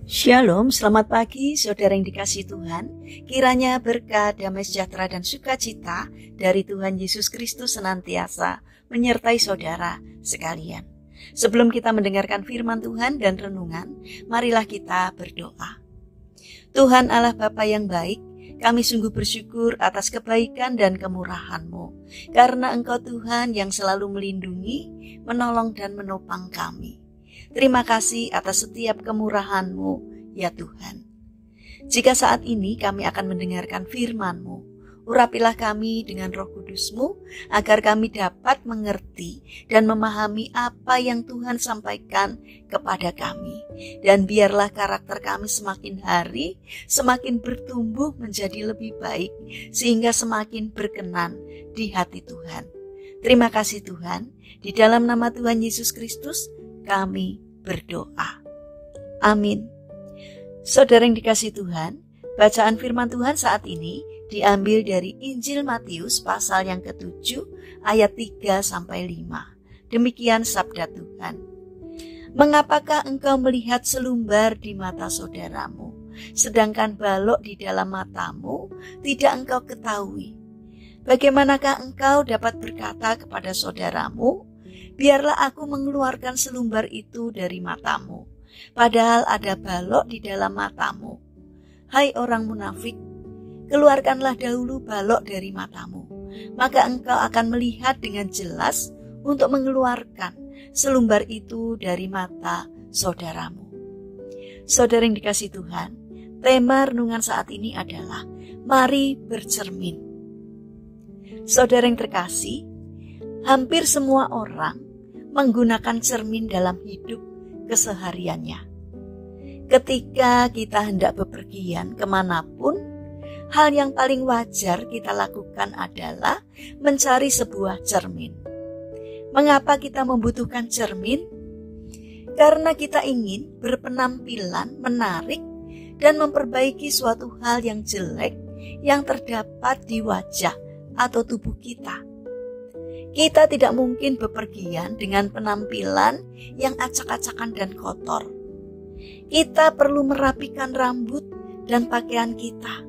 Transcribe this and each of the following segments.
Shalom, selamat pagi saudara yang dikasihi Tuhan. Kiranya berkat, damai sejahtera dan sukacita dari Tuhan Yesus Kristus senantiasa menyertai saudara sekalian. Sebelum kita mendengarkan firman Tuhan dan renungan, marilah kita berdoa. Tuhan Allah Bapa yang baik, kami sungguh bersyukur atas kebaikan dan kemurahan-Mu, karena Engkau Tuhan yang selalu melindungi, menolong dan menopang kami. Terima kasih atas setiap kemurahan-Mu, ya Tuhan. Jika saat ini kami akan mendengarkan firman-Mu, urapilah kami dengan Roh Kudus-Mu, agar kami dapat mengerti dan memahami apa yang Tuhan sampaikan kepada kami. Dan biarlah karakter kami semakin hari, semakin bertumbuh menjadi lebih baik, sehingga semakin berkenan di hati Tuhan. Terima kasih Tuhan, di dalam nama Tuhan Yesus Kristus, kami berdoa. Amin. Saudara yang dikasihi Tuhan, bacaan firman Tuhan saat ini diambil dari Injil Matius pasal yang ke-7 ayat 3-5. Demikian sabda Tuhan. Mengapakah engkau melihat selumbar di mata saudaramu, sedangkan balok di dalam matamu tidak engkau ketahui? Bagaimanakah engkau dapat berkata kepada saudaramu, biarlah aku mengeluarkan selumbar itu dari matamu, padahal ada balok di dalam matamu. Hai orang munafik, keluarkanlah dahulu balok dari matamu, maka engkau akan melihat dengan jelas untuk mengeluarkan selumbar itu dari mata saudaramu. Saudara yang dikasihi Tuhan, tema renungan saat ini adalah mari bercermin. Saudara yang terkasih, hampir semua orang menggunakan cermin dalam hidup kesehariannya. Ketika kita hendak bepergian kemanapun, hal yang paling wajar kita lakukan adalah mencari sebuah cermin. Mengapa kita membutuhkan cermin? Karena kita ingin berpenampilan menarik dan memperbaiki suatu hal yang jelek yang terdapat di wajah atau tubuh kita. Kita tidak mungkin bepergian dengan penampilan yang acak-acakan dan kotor. Kita perlu merapikan rambut dan pakaian kita.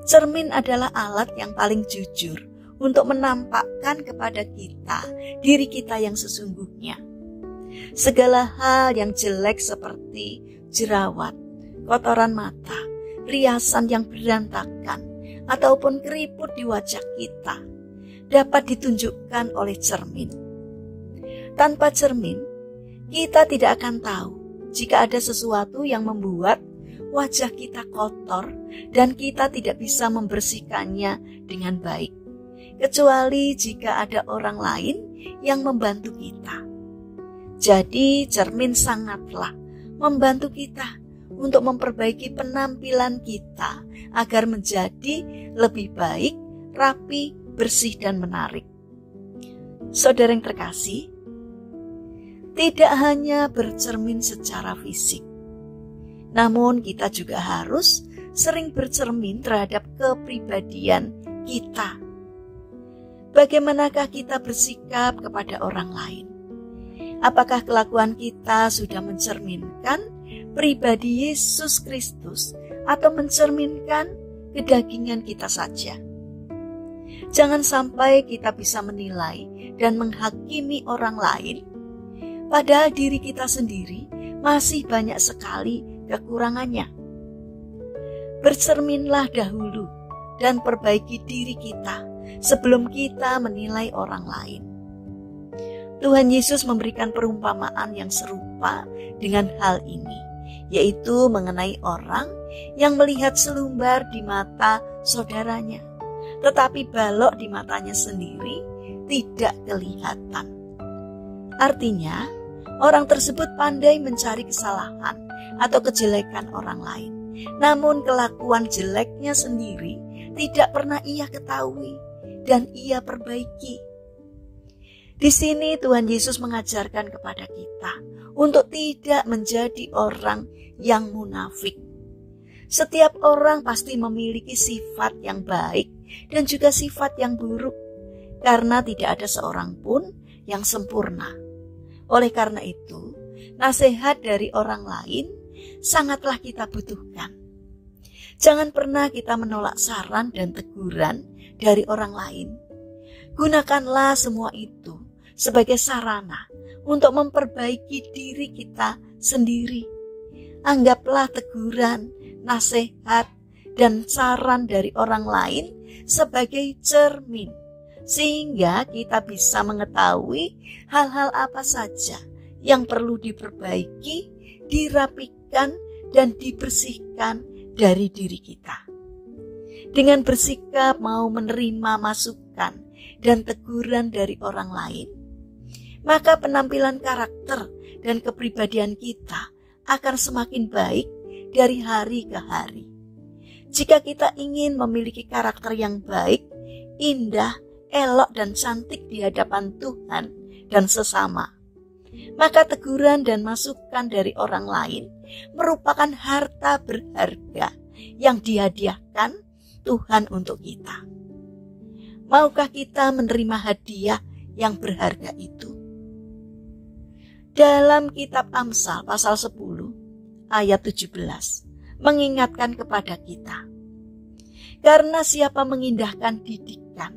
Cermin adalah alat yang paling jujur untuk menampakkan kepada kita diri kita yang sesungguhnya. Segala hal yang jelek seperti jerawat, kotoran mata, riasan yang berantakan, ataupun keriput di wajah kita dapat ditunjukkan oleh cermin. Tanpa cermin, kita tidak akan tahu jika ada sesuatu yang membuat wajah kita kotor dan kita tidak bisa membersihkannya dengan baik, kecuali jika ada orang lain yang membantu kita. Jadi cermin sangatlah membantu kita untuk memperbaiki penampilan kita agar menjadi lebih baik, rapi, bersih dan menarik. Saudara yang terkasih, tidak hanya bercermin secara fisik, namun kita juga harus sering bercermin terhadap kepribadian kita. Bagaimanakah kita bersikap kepada orang lain? Apakah kelakuan kita sudah mencerminkan pribadi Yesus Kristus atau mencerminkan kedagingan kita saja? Jangan sampai kita bisa menilai dan menghakimi orang lain, padahal diri kita sendiri masih banyak sekali kekurangannya. Bercerminlah dahulu dan perbaiki diri kita sebelum kita menilai orang lain. Tuhan Yesus memberikan perumpamaan yang serupa dengan hal ini, yaitu mengenai orang yang melihat selumbar di mata saudaranya, tetapi balok di matanya sendiri tidak kelihatan. Artinya, orang tersebut pandai mencari kesalahan atau kejelekan orang lain, namun kelakuan jeleknya sendiri tidak pernah ia ketahui dan ia perbaiki. Di sini Tuhan Yesus mengajarkan kepada kita untuk tidak menjadi orang yang munafik. Setiap orang pasti memiliki sifat yang baik dan juga sifat yang buruk, karena tidak ada seorang pun yang sempurna. Oleh karena itu, nasihat dari orang lain sangatlah kita butuhkan. Jangan pernah kita menolak saran dan teguran dari orang lain. Gunakanlah semua itu sebagai sarana untuk memperbaiki diri kita sendiri. Anggaplah teguran, nasihat, dan saran dari orang lain sebagai cermin, sehingga kita bisa mengetahui hal-hal apa saja yang perlu diperbaiki, dirapikan, dan dibersihkan dari diri kita. Dengan bersikap mau menerima masukan dan teguran dari orang lain, maka penampilan karakter dan kepribadian kita akan semakin baik dari hari ke hari. Jika kita ingin memiliki karakter yang baik, indah, elok, dan cantik di hadapan Tuhan dan sesama, maka teguran dan masukan dari orang lain merupakan harta berharga yang dihadiahkan Tuhan untuk kita. Maukah kita menerima hadiah yang berharga itu? Dalam kitab Amsal pasal 10 ayat 17 mengingatkan kepada kita, karena siapa mengindahkan didikan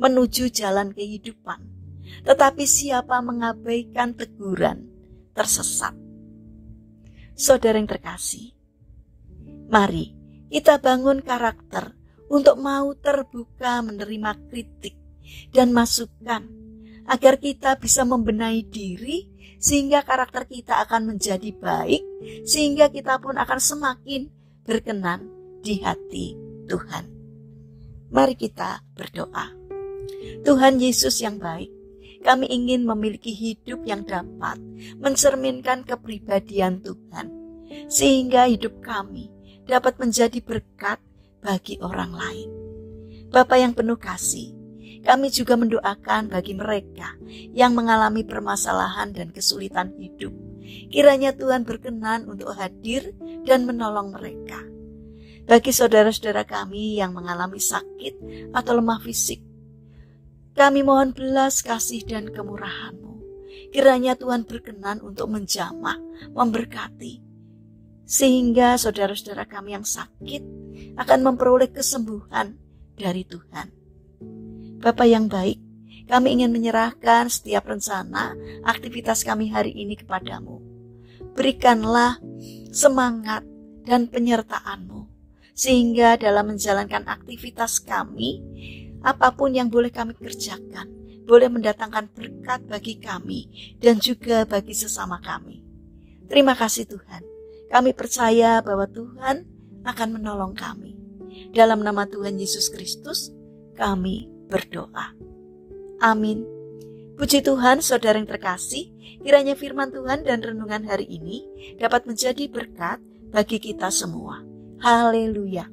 menuju jalan kehidupan, tetapi siapa mengabaikan teguran tersesat. Saudara yang terkasih, mari kita bangun karakter untuk mau terbuka menerima kritik dan masukan, agar kita bisa membenahi diri sehingga karakter kita akan menjadi baik, sehingga kita pun akan semakin berkenan di hati Tuhan. Mari kita berdoa. Tuhan Yesus yang baik, kami ingin memiliki hidup yang dapat mencerminkan kepribadian Tuhan, sehingga hidup kami dapat menjadi berkat bagi orang lain. Bapa yang penuh kasih, kami juga mendoakan bagi mereka yang mengalami permasalahan dan kesulitan hidup. Kiranya Tuhan berkenan untuk hadir dan menolong mereka. Bagi saudara-saudara kami yang mengalami sakit atau lemah fisik, kami mohon belas kasih dan kemurahan-Mu. Kiranya Tuhan berkenan untuk menjamah, memberkati, sehingga saudara-saudara kami yang sakit akan memperoleh kesembuhan dari Tuhan. Bapa yang baik, kami ingin menyerahkan setiap rencana aktivitas kami hari ini kepadamu. Berikanlah semangat dan penyertaan-Mu, sehingga dalam menjalankan aktivitas kami, apapun yang boleh kami kerjakan, boleh mendatangkan berkat bagi kami dan juga bagi sesama kami. Terima kasih Tuhan, kami percaya bahwa Tuhan akan menolong kami. Dalam nama Tuhan Yesus Kristus, kami berdoa. Amin. Puji Tuhan, saudara yang terkasih, kiranya firman Tuhan dan renungan hari ini dapat menjadi berkat bagi kita semua. Haleluya.